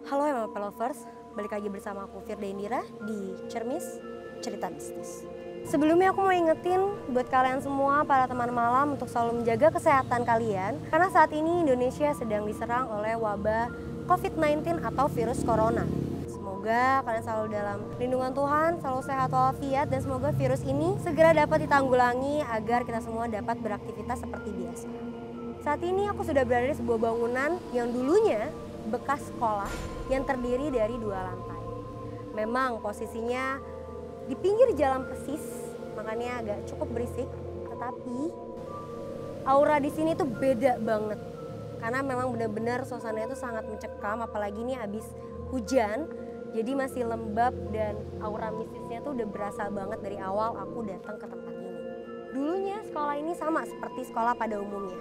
Halo MLP Lovers, balik lagi bersama aku Firda Indira di Cermis Cerita Mistis. Sebelumnya aku mau ingetin buat kalian semua para teman malam untuk selalu menjaga kesehatan kalian karena saat ini Indonesia sedang diserang oleh wabah COVID-19 atau virus corona. Semoga kalian selalu dalam lindungan Tuhan, selalu sehat walafiat dan semoga virus ini segera dapat ditanggulangi agar kita semua dapat beraktivitas seperti biasa. Saat ini aku sudah berada di sebuah bangunan yang dulunya bekas sekolah yang terdiri dari 2 lantai. Memang posisinya di pinggir jalan persis, makanya agak cukup berisik. Tetapi aura di sini tuh beda banget, karena memang benar-benar suasananya itu sangat mencekam. Apalagi ini habis hujan, jadi masih lembab dan aura mistisnya tuh udah berasa banget dari awal aku datang ke tempat ini. Dulunya sekolah ini sama seperti sekolah pada umumnya.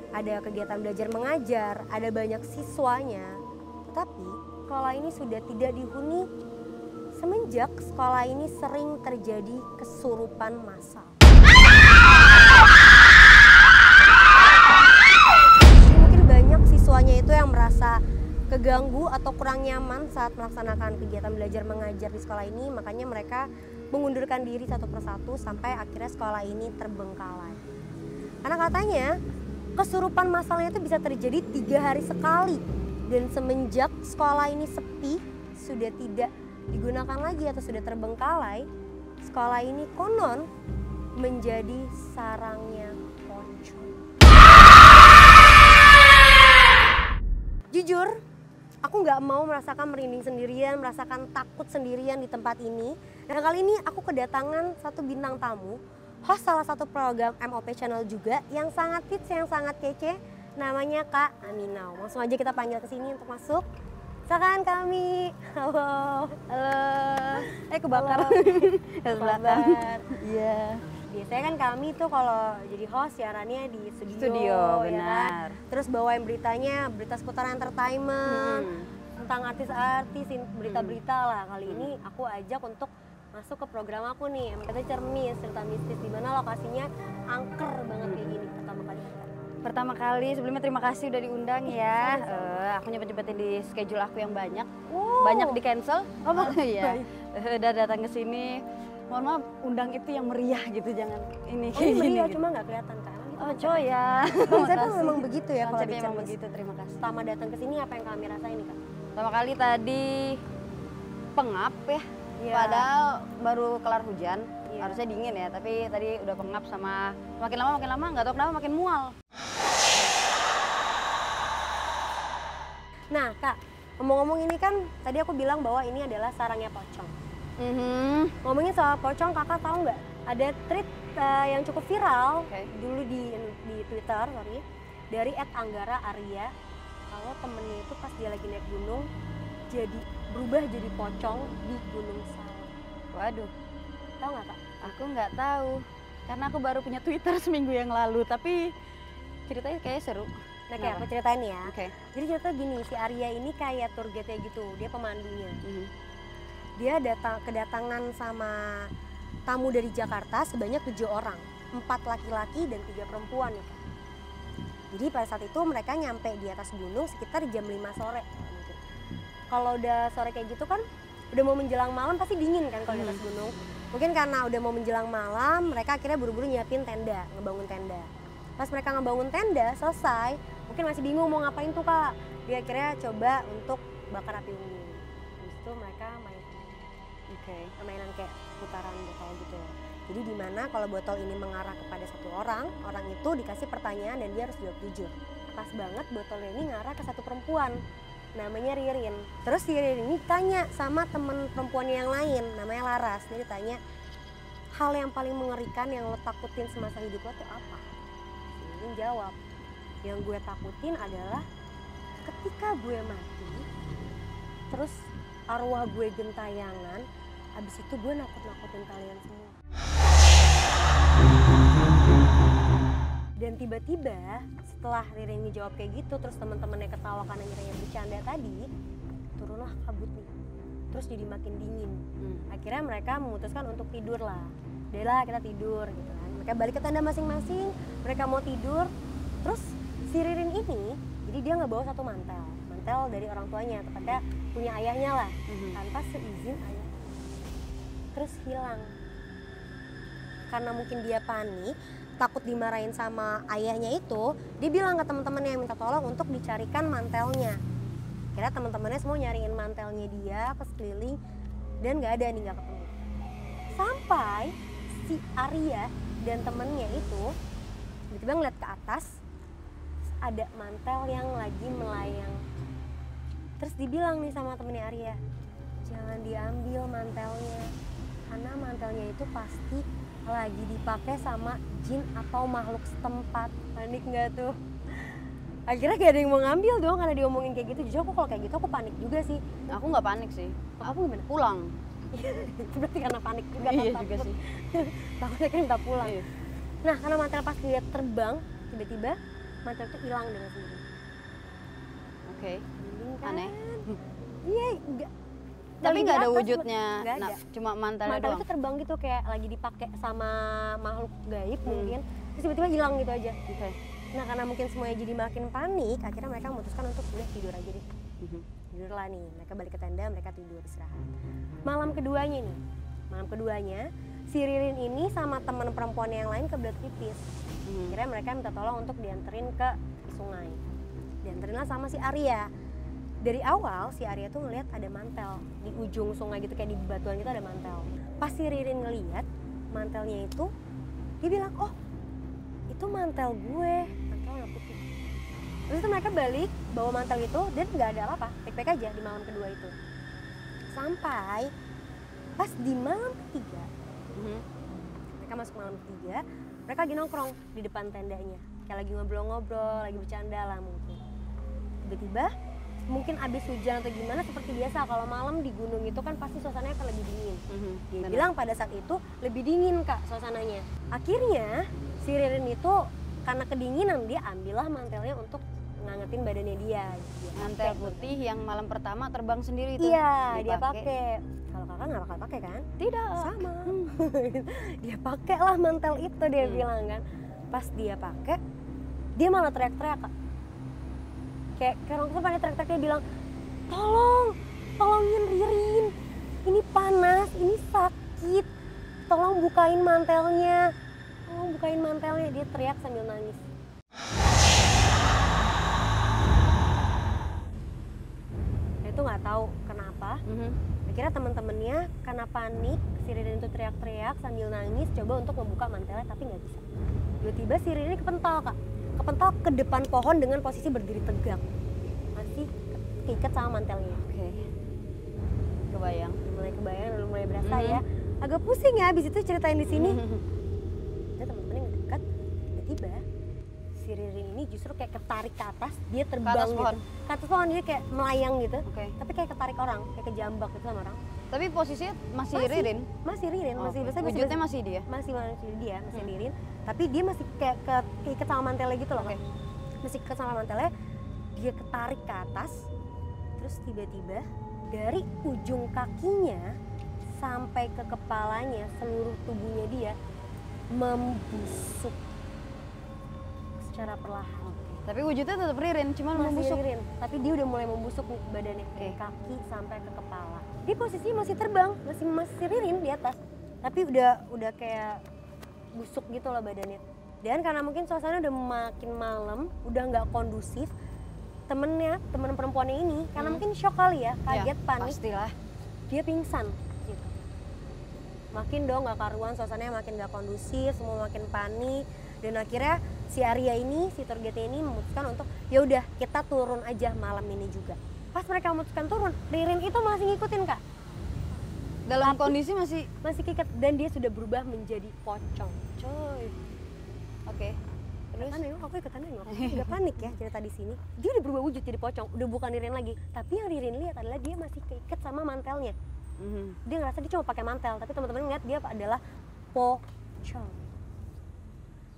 Ada kegiatan belajar mengajar, ada banyak siswanya. Tetapi sekolah ini sudah tidak dihuni semenjak sekolah ini sering terjadi kesurupan massal. Jadi mungkin banyak siswanya itu yang merasa keganggu atau kurang nyaman saat melaksanakan kegiatan belajar mengajar di sekolah ini. Makanya mereka mengundurkan diri satu persatu sampai akhirnya sekolah ini terbengkalai. Karena katanya kesurupan massalnya itu bisa terjadi 3 hari sekali. Dan semenjak sekolah ini sepi, sudah tidak digunakan lagi atau sudah terbengkalai, sekolah ini konon menjadi sarangnya pocong. Jujur, aku nggak mau merasakan merinding sendirian, merasakan takut sendirian di tempat ini. Dan kali ini aku kedatangan satu bintang tamu, host salah satu program MOP Channel juga yang sangat hits, yang sangat kece, namanya Kak Aminau. Langsung aja kita panggil ke sini untuk masuk. Silakan kami. Halo. Halo. Kebakar. Kebakar. Iya. Biasanya kan kami tuh kalau jadi host siarannya di studio, benar. ya kan? Terus bawain beritanya, berita seputar entertainment, tentang artis-artis, berita-berita lah. Kali ini aku ajak untuk masuk ke program aku nih, MKT Cermis Cerita Mistis, di mana lokasinya angker banget kayak gini pertama kali. Sebelumnya terima kasih udah diundang ya. Aku nyempet-nyempetin di schedule aku yang banyak, banyak di cancel. Iya. Udah datang ke sini. Mohon maaf, undang itu yang meriah gitu, jangan ini kayak gini. Meriah gitu. Cuma nggak kelihatan kan? Oh coy ya. Konsepnya memang begitu ya kalau di Konsepnya memang Cermis. begitu. Terima kasih. Pertama datang ke sini apa yang kami rasain nih Kak? Pertama kali tadi pengap ya. Iya. Padahal baru kelar hujan, Iya. harusnya dingin ya, tapi tadi udah pengap sama makin lama nggak tahu kenapa makin mual. Nah Kak, ngomong-ngomong ini kan tadi aku bilang bahwa ini adalah sarangnya pocong. Ngomongin soal pocong, Kakak tahu nggak? Ada tweet yang cukup viral dulu di Twitter, dari @anggara_arya, kalau temennya itu pas dia lagi naik gunung berubah jadi pocong di Gunung Salak. Waduh, Tahu nggak Kak? aku nggak tahu karena aku baru punya Twitter seminggu yang lalu, tapi ceritanya kayaknya seru. Nah kayak aku ceritain ya. Oke. Jadi cerita gini, si Arya ini kayak tour guide-nya gitu, dia pemandunya. Dia kedatangan sama tamu dari Jakarta sebanyak 7 orang, 4 laki-laki dan 3 perempuan nih Kak. Jadi pada saat itu mereka nyampe di atas gunung sekitar jam 5 sore. Kalau udah sore kayak gitu kan udah mau menjelang malam, pasti dingin kan kalau di atas gunung. Mungkin karena udah mau menjelang malam, mereka akhirnya buru-buru nyiapin tenda, ngebangun tenda. Pas mereka ngebangun tenda selesai, mungkin masih bingung mau ngapain tuh Kak. Dia akhirnya coba untuk bakar api unggun. itu mereka main permainan kayak putaran botol gitu. Jadi di mana kalau botol ini mengarah kepada satu orang itu dikasih pertanyaan dan dia harus jawab jujur. Pas banget botolnya ini ngarah ke satu perempuan, namanya Ririn. Terus si Ririn ini tanya sama temen perempuannya yang lain, namanya Laras. Dia ditanya, hal yang paling mengerikan yang lo takutin semasa hidup lo tuh apa? Si Ririn jawab, yang gue takutin adalah ketika gue mati, terus arwah gue gentayangan, abis itu gue nakut-nakutin kalian semua. Dan tiba-tiba setelah Ririn ngejawab kayak gitu, terus teman-temannya ketawa karena ngiranya bercanda tadi, turunlah kabut nih. Terus jadi makin dingin. Akhirnya mereka memutuskan untuk tidur lah. Udah kita tidur gitu kan. Mereka balik ke tenda masing-masing, mereka mau tidur. Terus si Ririn ini, jadi dia nggak bawa satu mantel dari orang tuanya, tepatnya punya ayahnya lah, tanpa seizin ayah. Terus hilang. Karena mungkin dia panik, takut dimarahin sama ayahnya itu, dia bilang ke teman-temannya yang minta tolong untuk dicarikan mantelnya. Kira teman-temannya semua nyariin mantelnya dia ke sekeliling dan nggak ada nih, nggak ketemu. Sampai si Arya dan temennya itu tiba-tiba ngeliat ke atas, ada mantel yang lagi melayang. Terus dibilang nih sama temennya Arya, jangan diambil mantelnya, karena mantelnya itu pasti lagi dipakai sama jin atau makhluk setempat. Panik nggak tuh? Akhirnya gak ada yang mau ngambil dong karena diomongin kayak gitu. Jujur aku kalau kayak gitu aku panik juga sih. Aku nggak panik sih. Aku gimana? Pulang. Itu berarti karena panik juga. Iya juga sih. Takutnya kan minta pulang. Iya. Nah karena mantel pas dia terbang, tiba-tiba mantel itu hilang dengan sendiri. Oke. Kan? Aneh. Iya, enggak. Tapi Dari nggak ada atas, wujudnya, nggak ada. cuma mantelnya Mantel doang. itu terbang gitu kayak lagi dipakai sama makhluk gaib mungkin. Terus tiba-tiba hilang gitu aja. Oke. Nah karena mungkin semuanya jadi makin panik, akhirnya mereka memutuskan untuk udah tidur aja deh. Tidur lah nih, mereka balik ke tenda, mereka tidur istirahat. Malam keduanya nih, si Ririn ini sama teman perempuan yang lain kebelet pipis. Akhirnya mereka minta tolong untuk dianterin ke sungai. Dianterinlah sama si Arya. Dari awal si Arya tuh ngeliat ada mantel di ujung sungai gitu, kayak di batuan gitu ada mantel. Pas si Ririn ngeliat mantelnya itu, dia bilang, oh itu mantel gue, mantel warna putih. Terus itu mereka balik bawa mantel itu dan nggak ada apa-apa, baik-baik aja di malam kedua itu. Sampai pas di malam ketiga, mereka masuk malam ketiga, mereka lagi nongkrong di depan tendanya, kayak lagi ngobrol-ngobrol, lagi bercanda lah mungkin. Tiba-tiba mungkin abis hujan atau gimana, seperti biasa kalau malam di gunung itu kan pasti suasananya akan lebih dingin. Dia bilang pada saat itu lebih dingin kak suasananya. Akhirnya si Ririn itu karena kedinginan dia ambillah mantelnya untuk ngangetin badannya dia. Mantel putih yang malam pertama terbang sendiri itu. Iya, dia pakai. Kalau kakak nggak bakal pakai kan? Tidak. Sama. Dia pakai lah mantel itu, dia bilang kan. Pas dia pakai, dia malah teriak-teriak kak. Kayak orang tuh pada teriak-teriak, dia bilang, tolongin Ririn, ini panas, ini sakit, tolong bukain mantelnya, dia teriak sambil nangis. Dia tuh nggak tahu kenapa, akhirnya teman-temannya karena panik, si Ririn itu teriak-teriak sambil nangis, coba untuk membuka mantelnya tapi nggak bisa. Tiba-tiba si Ririn kepental kak. Kepental ke depan pohon dengan posisi berdiri tegak, masih keikat sama mantelnya. Oke. Kebayang. Udah mulai berasa ya. Agak pusing ya abis itu ceritain di sini. Nah teman-temannya ngedekat, tiba-tiba si Ririn ini justru kayak ketarik ke atas, dia terbang ke atas pohon. gitu. Ke atas pohon dia kayak melayang gitu. Oke. Tapi kayak ketarik orang, kayak kejambak gitu sama orang. Tapi posisinya masih Ririn? Masih Ririn, masih Oke. besar. Wujudnya masih dia? Masih Ririn. Tapi dia masih kayak keikat sama mantelnya gitu loh. Oke. Masih keikat sama mantelnya, dia ketarik ke atas. Terus tiba-tiba dari ujung kakinya sampai ke kepalanya, seluruh tubuhnya dia membusuk secara perlahan. Tapi wujudnya tetap Ririn, cuma Masih membusuk. Ririn, tapi dia udah mulai membusuk nih badannya, dari kaki sampai ke kepala. Dia posisinya masih terbang, masih Ririn di atas, tapi udah kayak busuk gitu loh badannya. Dan karena mungkin suasana udah makin malam, udah nggak kondusif, temen perempuannya ini karena mungkin shock kali ya, kaget, panik. Pastilah. dia pingsan gitu. Makin dong gak karuan, suasananya makin gak kondusif, semua makin panik. Dan akhirnya si Arya ini, si tour guide ini memutuskan untuk ya udah kita turun aja malam ini juga. Pas mereka memutuskan turun, Ririn itu masih ngikutin Kak. Dalam kondisi masih keikat dan dia sudah berubah menjadi pocong. coy. Oke. Terus Kan aku ikutan nengok, nggak panik ya cerita di sini. Dia udah berubah wujud jadi pocong, udah bukan Ririn lagi. Tapi yang Ririn lihat adalah dia masih keikat sama mantelnya. Dia ngerasa dia cuma pakai mantel, tapi teman-teman ngeliat dia adalah pocong.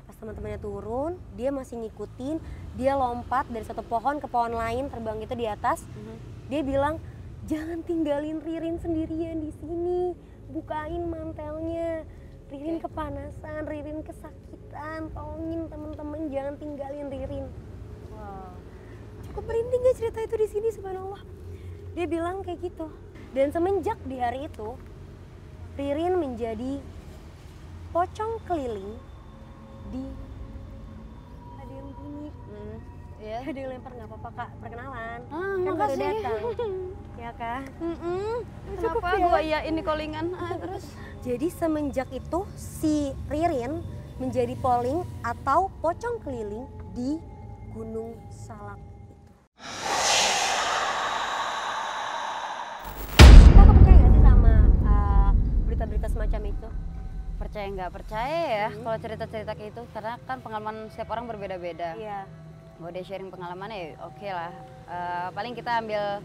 Pas teman-temannya turun, dia masih ngikutin, dia lompat dari satu pohon ke pohon lain, terbang gitu di atas. Dia bilang, jangan tinggalin Ririn sendirian di sini, bukain mantelnya. Ririn kepanasan, Ririn kesakitan, tolongin teman-teman jangan tinggalin Ririn. Wow, cukup merinding ya cerita itu di sini, subhanallah. Dia bilang kayak gitu. Dan semenjak di hari itu, Ririn menjadi pocong keliling di ada yang bunyi. ya. Ada yang lempar nggak apa-apa Kak, perkenalan. Kan baru datang. Ya Kak. Kenapa gua ya ini callingan? Terus Jadi semenjak itu si Ririn menjadi polling atau pocong keliling di Gunung Salak itu. Kakak percaya nggak sih sama berita-berita semacam itu? percaya nggak percaya ya kalau cerita-cerita kayak itu, karena kan pengalaman setiap orang berbeda-beda. Iya. Mau dia sharing pengalamannya ya oke lah. Paling kita ambil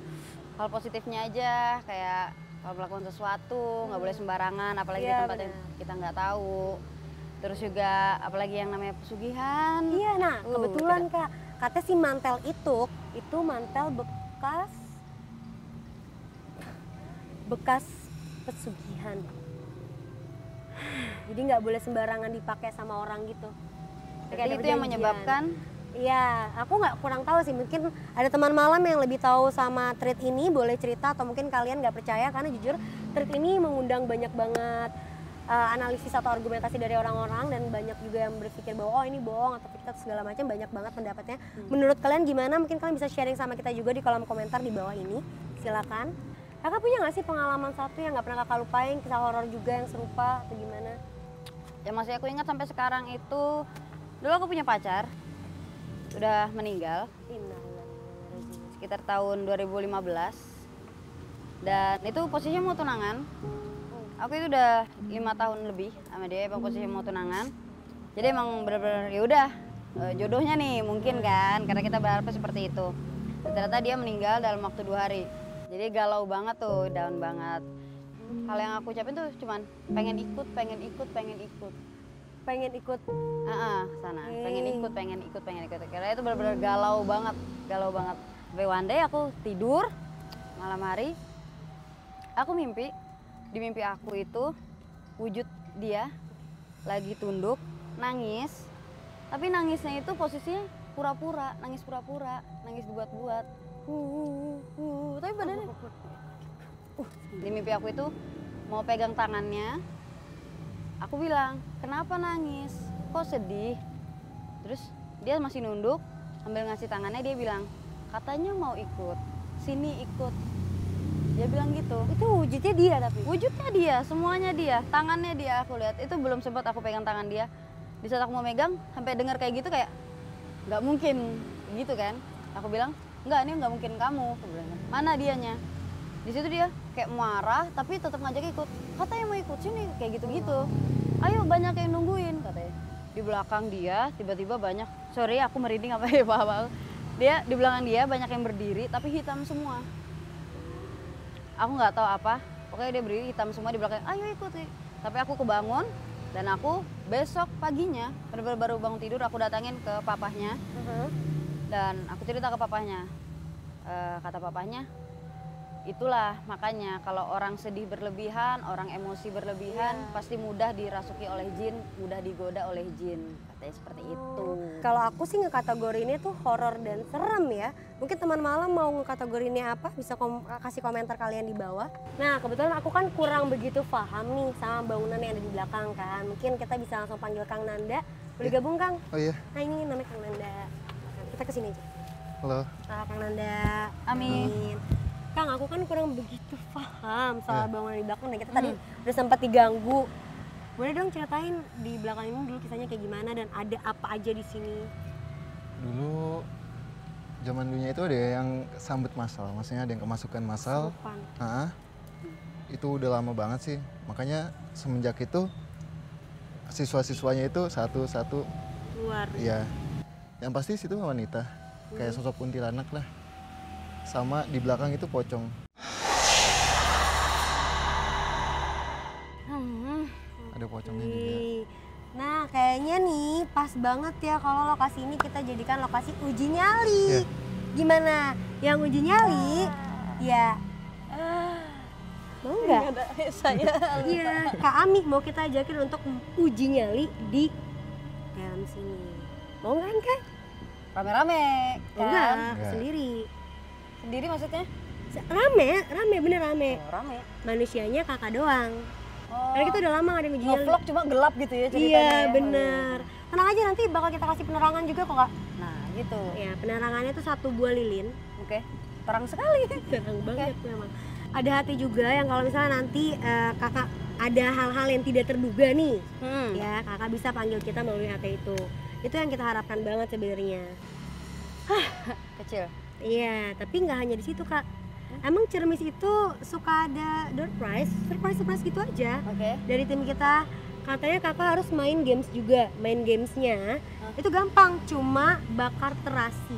hal positifnya aja, kayak kalau melakukan sesuatu nggak boleh sembarangan, apalagi di Iya, tempat yang kita nggak tahu. Terus juga apalagi yang namanya pesugihan. Iya, nah kebetulan tidak. Kak, katanya si mantel itu mantel bekas pesugihan. Jadi nggak boleh sembarangan dipakai sama orang gitu. Jadi itu yang menyebabkan. Iya, aku nggak kurang tahu sih. Mungkin ada teman malam yang lebih tahu sama treat ini, boleh cerita, atau mungkin kalian nggak percaya karena jujur treat ini mengundang banyak banget analisis atau argumentasi dari orang-orang, dan banyak juga yang berpikir bahwa oh ini bohong atau kita segala macam, banyak banget pendapatnya. Menurut kalian gimana? Mungkin kalian bisa sharing sama kita juga di kolom komentar di bawah ini. Silakan. Kakak punya nggak sih pengalaman satu yang nggak pernah kakak lupain, kisah horor juga yang serupa atau gimana? Yang masih aku ingat sampai sekarang itu, dulu aku punya pacar, udah meninggal sekitar tahun 2015, dan itu posisinya mau tunangan. Aku itu udah 5 tahun lebih sama dia, emang posisinya mau tunangan. Jadi emang bener-bener ya udah jodohnya nih mungkin kan, karena kita berharap seperti itu. Dan ternyata dia meninggal dalam waktu 2 hari. Jadi galau banget tuh, down banget. Hal yang aku ucapin tuh cuman pengen ikut. Sana. Pengen ikut. Karena itu benar-benar galau banget. Sampai one day aku tidur malam hari, aku mimpi. Di mimpi aku itu wujud dia lagi tunduk, nangis. Tapi nangisnya itu posisinya pura-pura, nangis dibuat-buat. Tapi badannya. Di mimpi aku itu mau pegang tangannya. Aku bilang, kenapa nangis? Kok sedih? Terus dia masih nunduk, sambil ngasih tangannya dia bilang, katanya mau ikut, sini ikut. Dia bilang gitu. Itu wujudnya dia tapi? Wujudnya dia, semuanya dia, tangannya dia aku lihat. Itu belum sempat aku pegang tangan dia. Di saat aku mau megang, sampai dengar kayak gitu kayak, nggak mungkin gitu kan. Aku bilang, enggak, ini nggak mungkin kamu. Aku bilang, mana dianya? Di situ dia kayak marah tapi tetap ngajak ikut. Katanya mau ikut sini kayak gitu-gitu. Ayo banyak yang nungguin katanya. Di belakang dia tiba-tiba banyak. Sorry aku merinding apa ya Pak. Dia di belakang dia banyak yang berdiri tapi hitam semua. Aku nggak tahu apa. Pokoknya dia berdiri hitam semua di belakang. Ayo ikut. Tapi aku kebangun dan aku besok paginya baru bangun tidur aku datangin ke papahnya. Dan aku cerita ke papahnya. Kata papahnya, itulah makanya kalau orang sedih berlebihan, orang emosi berlebihan, pasti mudah dirasuki oleh jin, mudah digoda oleh jin, katanya seperti itu. Kalau aku sih ngekategorinya tuh horor dan serem ya. Mungkin teman malam mau ngekategorinya apa, bisa kasih komentar kalian di bawah. Nah kebetulan aku kan kurang begitu paham nih sama bangunan yang ada di belakang kan. Mungkin kita bisa langsung panggil Kang Nanda. Boleh gabung Kang? Oh iya. Nah ini namanya Kang Nanda. Kita kesini aja. Halo. Kang Nanda. Amin. Kang, belakang, aku kan kurang begitu paham soal bangunan di belakang dan kita tadi udah sempat diganggu. Boleh dong ceritain di belakang ini dulu kisahnya kayak gimana dan ada apa aja di sini? Dulu zaman dulunya itu ada yang sambut masal, maksudnya ada yang kemasukan masal. Itu udah lama banget sih, makanya semenjak itu siswa-siswanya itu satu-satu Luar. Iya, yang pasti situ wanita, kayak sosok kuntilanak lah. Sama di belakang itu pocong. Ada pocongnya juga. Nah kayaknya nih pas banget ya kalau lokasi ini kita jadikan lokasi uji nyali. Gimana? Yang uji nyali? Ya. Mau nggak? Saya. Iya, Kak Ami mau kita ajakin untuk uji nyali di dalam sini. Mau nggak kan? Rame-rame Enggak, Enggak. sendiri. Sendiri maksudnya? Rame, bener rame. Oh, rame. Manusianya kakak doang. Oh. Karena kita udah lama gak ada yang uji nyali. Nge-vlog cuma gelap gitu ya ceritanya. Iya ya? bener. Tenang aja nanti bakal kita kasih penerangan juga kok Kak. Nah gitu. Ya penerangannya tuh 1 buah lilin. Oke. Terang sekali. Terang banget memang. Ada hati juga yang kalau misalnya nanti kakak ada hal-hal yang tidak terduga nih. Ya kakak bisa panggil kita melalui hati itu. Itu yang kita harapkan banget sebenarnya. Kecil. Iya, tapi nggak hanya di situ Kak. Emang Cermis itu suka ada door prize, surprise gitu aja. Oke. Dari tim kita katanya kakak harus main games juga. Main gamesnya itu gampang, cuma bakar terasi.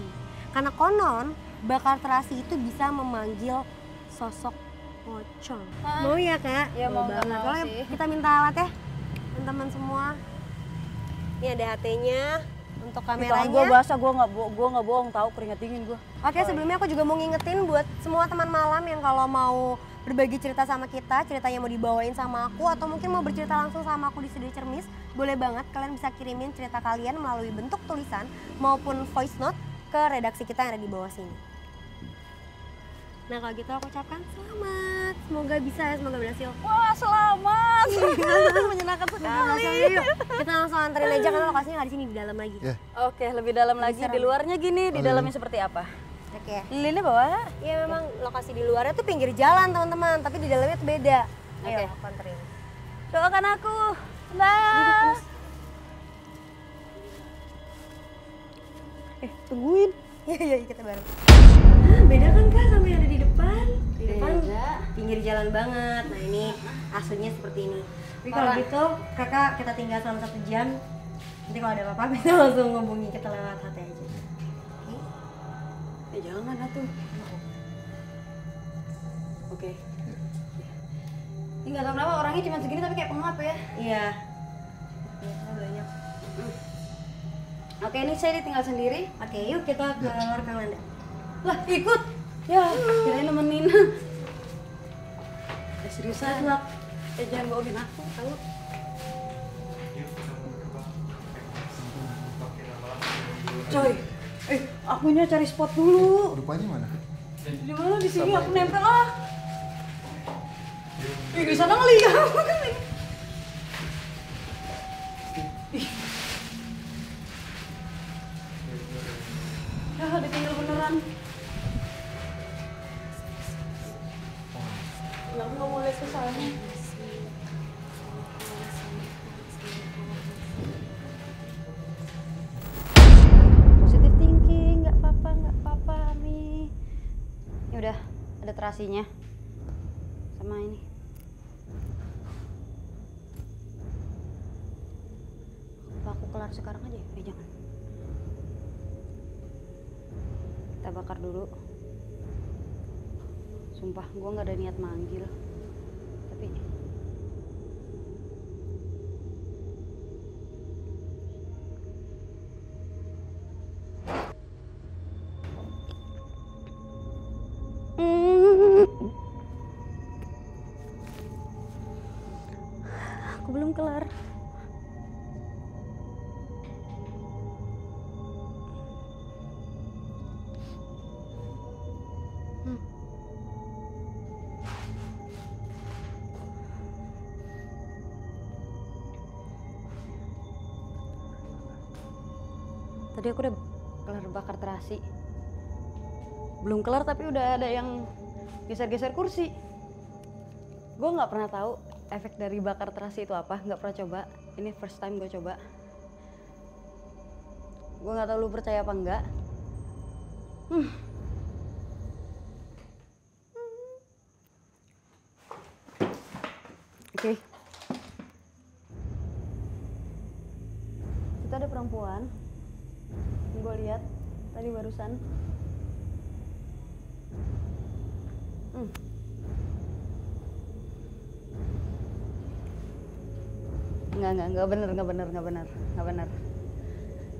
Karena konon bakar terasi itu bisa memanggil sosok pocong. Mau ya Kak? Ya mau nggak banget. mau Kalau sih. kita minta alat ya, teman-teman semua. Ini ada HT-nya untuk kameranya. Gue basah, gue nggak bohong, tahu keringat dingin gue. Oke, sebelumnya aku juga mau ngingetin buat semua teman malam yang kalau mau berbagi cerita sama kita, ceritanya mau dibawain sama aku atau mungkin mau bercerita langsung sama aku di Studio Cermis, boleh banget kalian bisa kirimin cerita kalian melalui bentuk tulisan maupun voice note ke redaksi kita yang ada di bawah sini. Nah kalau gitu aku ucapkan selamat, semoga bisa ya, semoga berhasil. Wah selamat, menyenangkan sekali. Yuk, kita langsung anterin aja karena lokasinya nggak di sini, di dalam lagi. Oke, lebih dalam lagi. Di luarnya gini, di dalamnya seperti apa? Oke. Lilinnya bawa. Iya memang lokasi di luarnya tuh pinggir jalan teman-teman, tapi di dalamnya tuh beda. Ayo, Oke. aku anterin. Doakan aku. Nah. Tungguin. Iya, kita bareng. Beda kan Kak sama yang ada di depan? Di depan pinggir jalan banget. Nah ini aslinya seperti ini. Tapi kalau gitu kakak kita tinggal selama 1 jam. Nanti kalau ada apa-apa bisa langsung ngubungi kita lewat HT aja. Oke? Jangan atuh. Oke. Ini nggak tahu kenapa orangnya cuma segini tapi kayak pengap ya. Iya. Biasanya banyak. Oke, ini saya ditinggal sendiri. Oke, yuk kita ke luar Kang Nanda. Lah, ikut. Ya, kirain nemenin. Seriusan. Jangan bohongin aku, tahu. Coy, akunya cari spot dulu. Rupanya mana? Di mana di sini aku nempel ah. Di sana ngeliat. Ya, ditinggal beneran. Aku nggak mau lihat ke sana. Positive thinking, nggak apa-apa, Ami. Ya udah, ada terasinya. Sama ini. Apa aku kelar sekarang aja? Jangan. Kita bakar dulu. Sumpah, gue nggak ada niat manggil. Tapi aku belum kelar. Tadi aku udah kelar bakar terasi. Belum kelar tapi udah ada yang geser-geser kursi. Gue nggak pernah tahu efek dari bakar terasi itu apa, nggak pernah coba. Ini first time gue coba. Gue nggak tahu lu percaya apa enggak. Oke. Itu ada perempuan. Gue lihat tadi barusan. Enggak bener.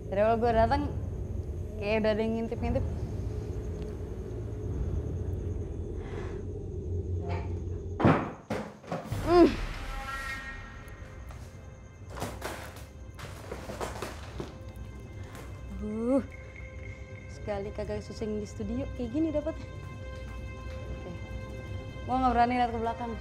Dari awal gue datang kayak udah ada yang ngintip-ngintip. Sekali kagak susing di studio kayak gini dapetnya. Oke. Gue nggak berani lihat ke belakang.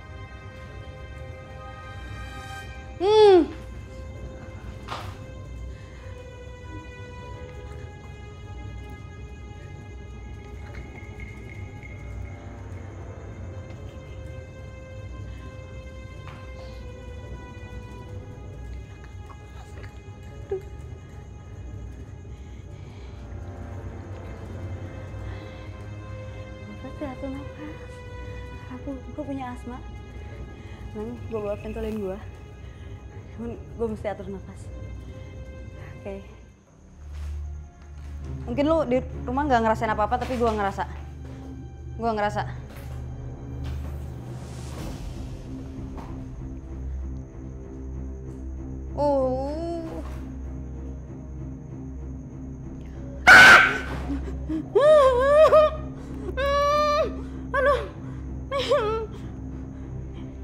Atur nafas. Gue punya asma. Gue bawa Ventolin gue. Cuman gue mesti atur nafas. Oke. Mungkin lu di rumah nggak ngerasain apa-apa, tapi gue ngerasa.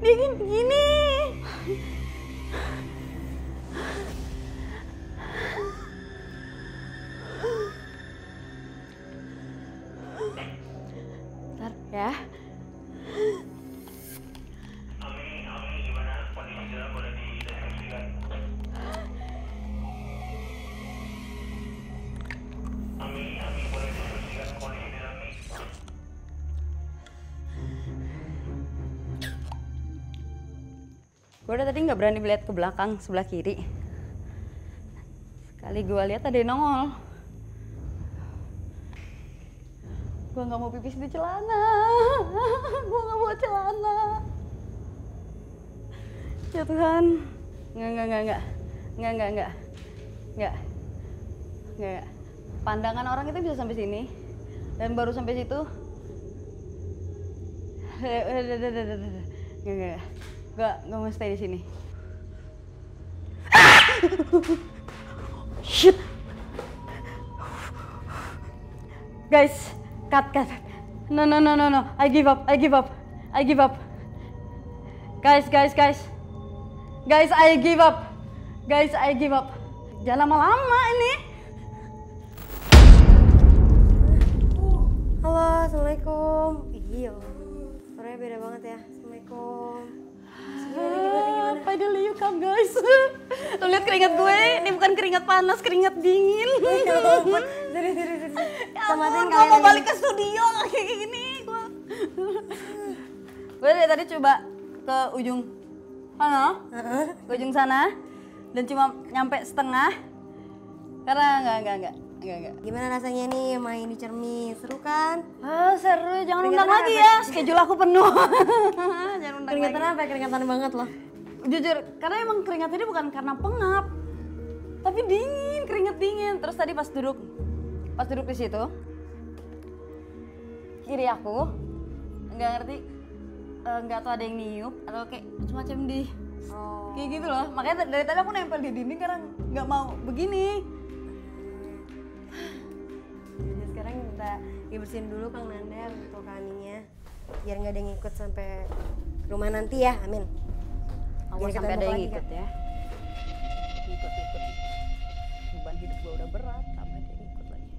Dingin begini. Bentar ya. Gimana kondisi dalam boleh dideskripsikan? Ami boleh dideskripsikan kondisi dalam ini? Gue udah tadi nggak berani melihat ke belakang sebelah kiri. Sekali gue lihat ada yang nongol. Gue nggak mau pipis di celana. Gue nggak mau celana. Ya Tuhan. Nggak. Pandangan orang itu bisa sampai sini dan baru sampai situ. Nggak mau stay di sini. Shit. Guys, cut. No. I give up. Guys, I give up. Jangan lama-lama ini. Halo, assalamualaikum. Iya, suaranya beda banget ya. Assalamualaikum. Gimana? Finally you come guys. Lo lihat keringat gue, ini bukan keringat panas, keringat dingin. Serius. Ya ampun, gue mau balik ke studio kayak gini. Gue dari tadi coba ke ujung sana, ke ujung sana, dan cuma nyampe setengah. Karena enggak. Gimana rasanya nih main di Cermis? Seru kan? Seru, jangan undang lagi ya. Schedule aku penuh. Jangan undang Keringetan lagi. apa? Keringetan banget loh. Jujur, karena emang keringat ini bukan karena pengap, tapi dingin, keringet dingin. Terus tadi pas duduk di situ, kiri aku nggak ngerti, nggak tahu ada yang niup atau kayak semacam kayak gitu loh. Makanya dari tadi aku nempel di dinding karena nggak mau begini. Jadi sekarang kita dibersihin dulu Kang Nanda untuk kaminya, biar nggak ada yang ikut sampai rumah nanti ya, amin. Awas sampai ada yang ikut ya. Ikut. Beban hidup gue udah berat, sampai ada yang ikut lagi.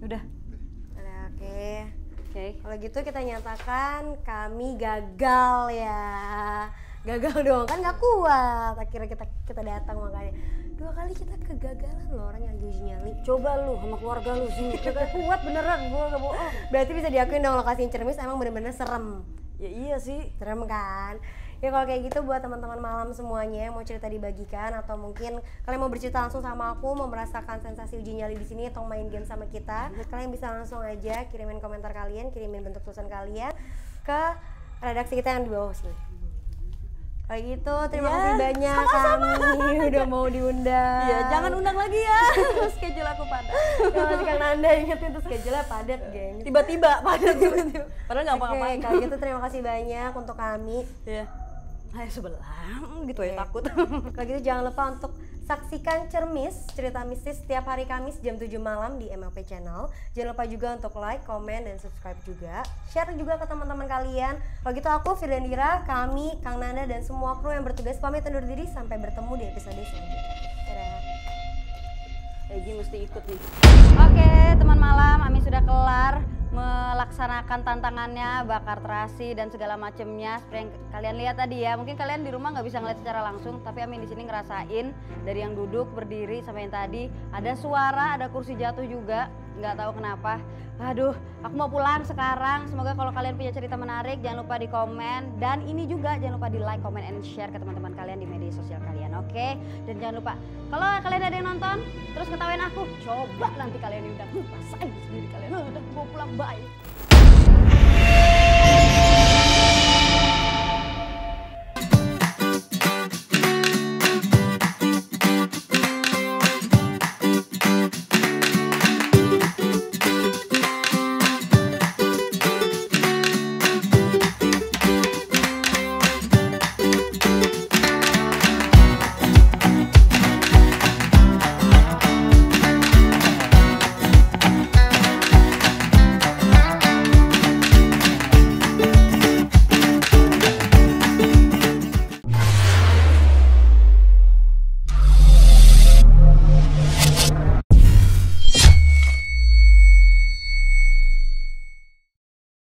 Udah. Oke. Kalau gitu kita nyatakan kami gagal ya. gagal doang kan nggak kuat. Akhirnya kita datang makanya 2 kali kita kegagalan loh orang yang uji nyali. Coba lu sama keluarga lu sini, kagak kuat beneran, gua gak bohong. Berarti bisa diakuin dong lokasi Cermis emang bener-bener serem. Ya iya sih. Serem kan? Ya kalau kayak gitu buat teman-teman malam semuanya yang mau cerita dibagikan atau mungkin kalian mau bercerita langsung sama aku, mau merasakan sensasi uji nyali di sini atau main game sama kita, kalian bisa langsung aja kirimin komentar kalian, kirimin bentuk tulisan kalian ke redaksi kita yang di bawah sini. Kayak gitu, terima kasih banyak kami udah mau diundang. Iya, jangan undang lagi ya. Schedule aku padat. Ya masih Kang Nanda ingetin tuh schedule-nya padat, geng. Tiba-tiba padat tiba-tiba. Padahal nggak apa-apain. Oke, kalau gitu terima kasih banyak untuk kami. Iya. Ayo sebelah gitu ya takut. Kalau gitu jangan lupa untuk saksikan Cermis Cerita Mistis setiap hari Kamis jam 7 malam di MLP Channel. Jangan lupa juga untuk like, komen, dan subscribe juga. Share juga ke teman-teman kalian. Kalau gitu aku Firdandira, kami, Kang Nanda, dan semua kru yang bertugas pamit undur diri sampai bertemu di episode selanjutnya. Dadah. Egi mesti ikut nih. Oke, teman malam, Ami sudah kelar melaksanakan tantangannya, bakar terasi dan segala macemnya seperti yang kalian lihat tadi ya. Mungkin kalian di rumah nggak bisa ngeliat secara langsung, tapi Ami di sini ngerasain dari yang duduk, berdiri sampai yang tadi ada suara, ada kursi jatuh juga, nggak tahu kenapa. Aduh, aku mau pulang sekarang. Semoga kalau kalian punya cerita menarik jangan lupa di komen, dan ini juga jangan lupa di like, comment, and share ke teman-teman kalian di media sosial kalian, oke? Dan jangan lupa kalau kalian ada yang nonton terus ketawain aku, coba nanti kalian diundang, rasain sendiri kalian. Udah, mau pulang, bye.